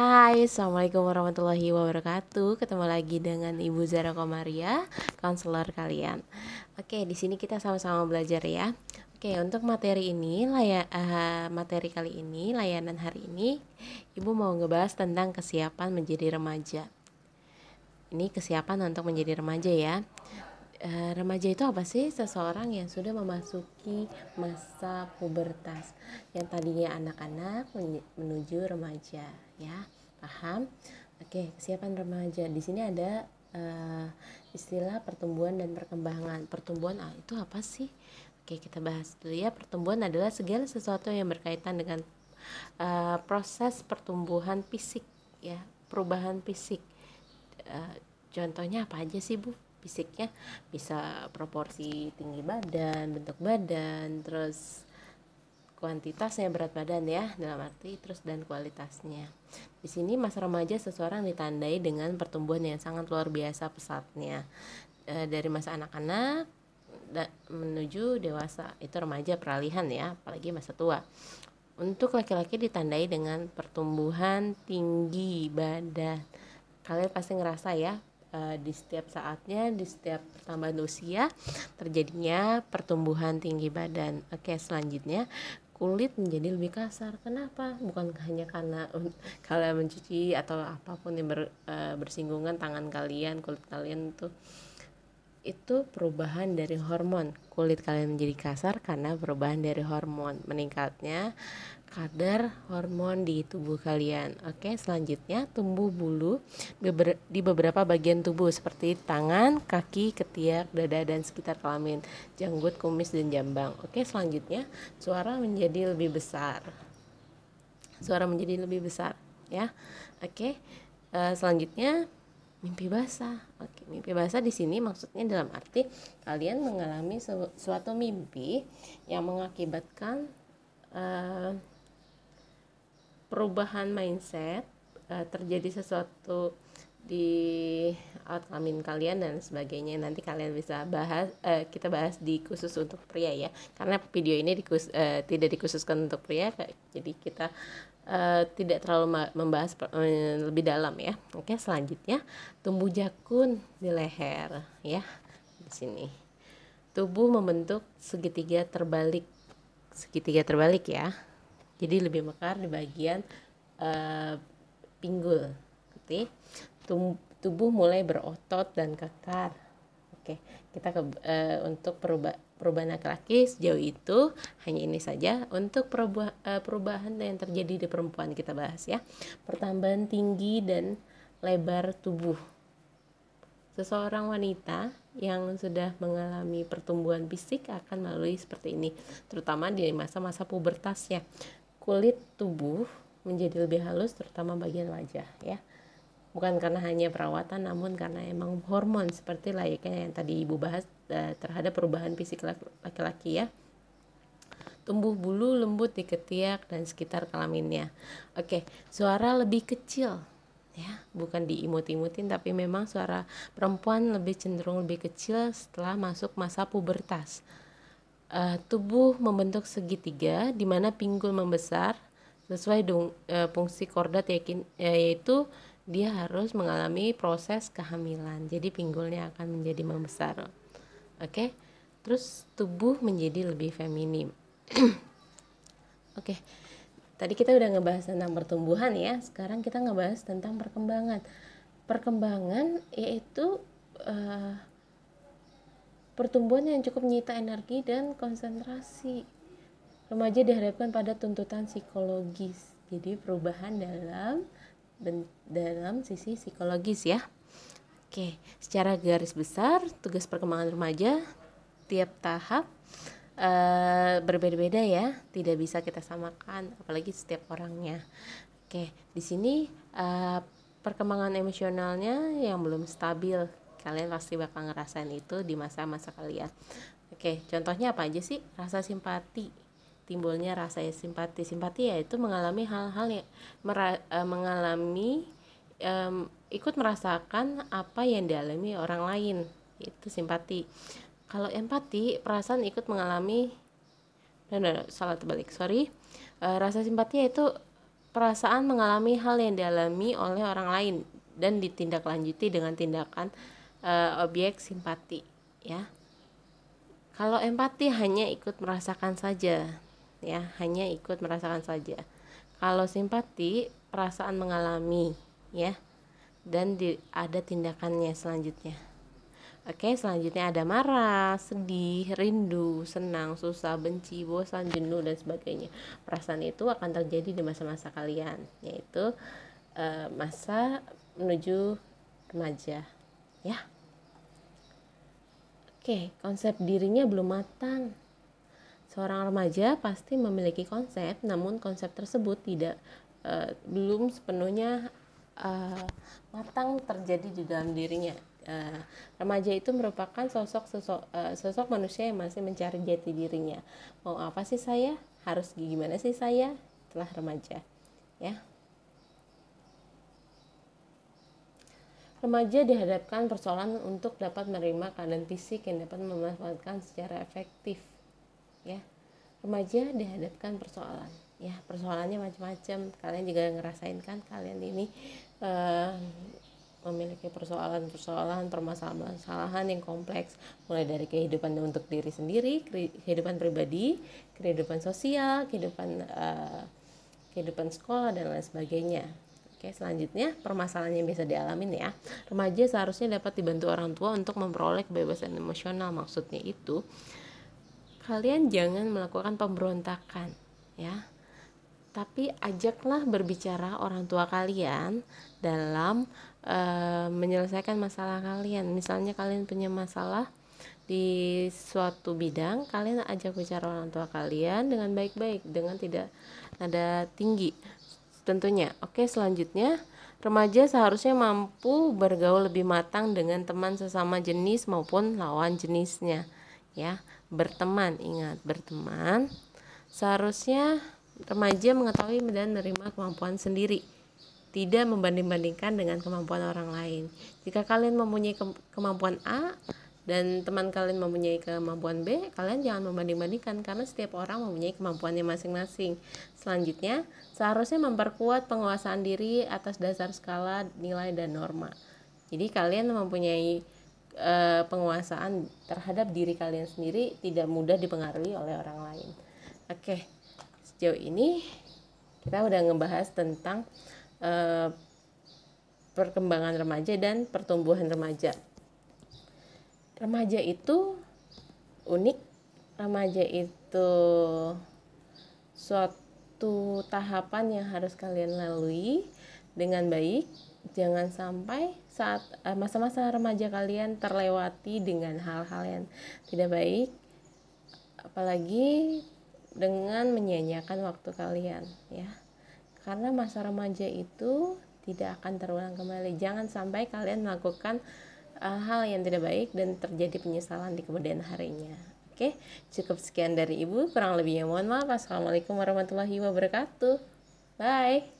Hai, Assalamualaikum warahmatullahi wabarakatuh. Ketemu lagi dengan Ibu Zara Komaria, konselor kalian. Oke, di sini kita sama-sama belajar ya. Oke, untuk materi ini, materi kali ini, layanan hari ini, Ibu mau ngebahas tentang kesiapan menjadi remaja. Ini kesiapan untuk menjadi remaja ya. Remaja itu apa sih? Seseorang yang sudah memasuki masa pubertas, yang tadinya anak-anak menuju remaja, ya. Paham? Oke, kesiapan remaja. Di sini ada istilah pertumbuhan dan perkembangan. Pertumbuhan itu apa sih? Oke, kita bahas dulu ya. Pertumbuhan adalah segala sesuatu yang berkaitan dengan proses pertumbuhan fisik, ya, perubahan fisik. Contohnya apa aja sih, Bu? Fisiknya bisa proporsi tinggi badan, bentuk badan, terus kuantitasnya, berat badan ya, dalam arti terus dan kualitasnya. Di sini masa remaja seseorang ditandai dengan pertumbuhan yang sangat luar biasa pesatnya. Dari masa anak-anak menuju dewasa, itu remaja peralihan ya, apalagi masa tua. Untuk laki-laki ditandai dengan pertumbuhan tinggi badan. Kalian pasti ngerasa ya, di setiap saatnya, di setiap pertambahan usia terjadinya pertumbuhan tinggi badan. Oke, selanjutnya kulit menjadi lebih kasar. Kenapa? Bukan hanya karena kalian mencuci atau apapun yang bersinggungan tangan kalian, kulit kalian tuh, itu perubahan dari hormon. Kulit kalian menjadi kasar karena perubahan dari hormon, meningkatnya kadar hormon di tubuh kalian. Oke, selanjutnya tumbuh bulu di beberapa bagian tubuh seperti tangan, kaki, ketiak, dada, dan sekitar kelamin, janggut, kumis, dan jambang. Oke, selanjutnya suara menjadi lebih besar. Suara menjadi lebih besar, ya. Oke, selanjutnya mimpi basah. Oke, mimpi basah di sini maksudnya dalam arti kalian mengalami suatu mimpi yang mengakibatkan perubahan mindset, terjadi sesuatu di alat kelamin kalian dan sebagainya. Nanti kalian bisa bahas, kita bahas di khusus untuk pria ya, karena video ini tidak dikhususkan untuk pria, jadi kita tidak terlalu membahas lebih dalam ya. Oke, selanjutnya tumbuh jakun di leher ya. Di sini tubuh membentuk segitiga terbalik ya, jadi lebih mekar di bagian pinggul. Oke, tubuh mulai berotot dan kekar. Oke, kita untuk perubahan laki-laki sejauh itu hanya ini saja. Untuk perubahan yang terjadi di perempuan kita bahas ya. Pertambahan tinggi dan lebar tubuh. Seseorang wanita yang sudah mengalami pertumbuhan fisik akan melalui seperti ini, terutama di masa-masa pubertasnya. Kulit tubuh menjadi lebih halus, terutama bagian wajah ya. Bukan karena hanya perawatan, namun karena emang hormon, seperti layaknya yang tadi Ibu bahas terhadap perubahan fisik laki-laki ya. Tumbuh bulu lembut di ketiak dan sekitar kelaminnya. Oke, suara lebih kecil ya, bukan diimut-imutin, tapi memang suara perempuan lebih cenderung lebih kecil setelah masuk masa pubertas. Tubuh membentuk segitiga di mana pinggul membesar sesuai fungsi kordat, yaitu dia harus mengalami proses kehamilan, jadi pinggulnya akan menjadi membesar. Oke, terus tubuh menjadi lebih feminim. Oke, tadi kita udah ngebahas tentang pertumbuhan ya, sekarang kita ngebahas tentang perkembangan. Perkembangan yaitu pertumbuhan yang cukup menyita energi dan konsentrasi. Remaja dihadapkan pada tuntutan psikologis, jadi perubahan dalam sisi psikologis ya. Oke, secara garis besar tugas perkembangan remaja tiap tahap berbeda-beda ya, tidak bisa kita samakan, apalagi setiap orangnya. Oke, di sini perkembangan emosionalnya yang belum stabil, kalian pasti bakal ngerasain itu di masa-masa kalian. Oke, contohnya apa aja sih? Rasa simpati, timbulnya rasa simpati yaitu mengalami hal-hal yang ikut merasakan apa yang dialami orang lain, itu simpati. Kalau empati, perasaan ikut mengalami, salah terbalik, rasa simpati yaitu perasaan mengalami hal yang dialami oleh orang lain dan ditindaklanjuti dengan tindakan objek simpati, ya. Kalau empati hanya ikut merasakan saja, ya, hanya ikut merasakan saja. Kalau simpati perasaan mengalami, ya, dan ada tindakannya selanjutnya. Oke, selanjutnya ada marah, sedih, rindu, senang, susah, benci, bosan, jenuh, dan sebagainya. Perasaan itu akan terjadi di masa-masa kalian, yaitu masa menuju remaja, ya. Oke, konsep dirinya belum matang. Seorang remaja pasti memiliki konsep, namun konsep tersebut belum sepenuhnya matang terjadi di dalam dirinya. Remaja itu merupakan sosok manusia yang masih mencari jati dirinya. Mau apa sih saya? Harus gimana sih saya setelah remaja? Ya. Remaja dihadapkan persoalan untuk dapat menerima keadaan fisik yang dapat memanfaatkan secara efektif. Ya. Remaja dihadapkan persoalan. Ya, persoalannya macam-macam. Kalian juga ngerasain kan, kalian ini memiliki permasalahan yang kompleks, mulai dari kehidupan untuk diri sendiri, kehidupan pribadi, kehidupan sosial, kehidupan sekolah, dan lain sebagainya. Oke, selanjutnya permasalahan yang bisa dialamin, ya. Remaja seharusnya dapat dibantu orang tua untuk memperoleh kebebasan emosional. Maksudnya itu, kalian jangan melakukan pemberontakan, ya. Tapi ajaklah berbicara orang tua kalian dalam menyelesaikan masalah kalian. Misalnya kalian punya masalah di suatu bidang, kalian ajak bicara orang tua kalian dengan baik-baik, dengan tidak nada tinggi tentunya. Oke, selanjutnya remaja seharusnya mampu bergaul lebih matang dengan teman sesama jenis maupun lawan jenisnya, ya. Berteman, ingat, berteman. Seharusnya remaja mengetahui dan menerima kemampuan sendiri, tidak membanding-bandingkan dengan kemampuan orang lain. Jika kalian mempunyai kemampuan A dan teman kalian mempunyai kemampuan B, kalian jangan membanding-bandingkan, karena setiap orang mempunyai kemampuannya masing-masing. Selanjutnya, seharusnya memperkuat penguasaan diri atas dasar skala nilai dan norma. Jadi kalian mempunyai penguasaan terhadap diri kalian sendiri, tidak mudah dipengaruhi oleh orang lain. Oke, sejauh ini kita udah ngebahas tentang perkembangan remaja dan pertumbuhan remaja. Remaja itu unik, remaja itu suatu tahapan yang harus kalian lalui dengan baik. Jangan sampai saat masa-masa remaja kalian terlewati dengan hal-hal yang tidak baik, apalagi dengan menyia-nyiakan waktu kalian, ya. Karena masa remaja itu tidak akan terulang kembali. Jangan sampai kalian melakukan hal yang tidak baik dan terjadi penyesalan di kemudian harinya. Oke, cukup sekian dari Ibu. Kurang lebihnya mohon maaf. Assalamualaikum warahmatullahi wabarakatuh. Bye.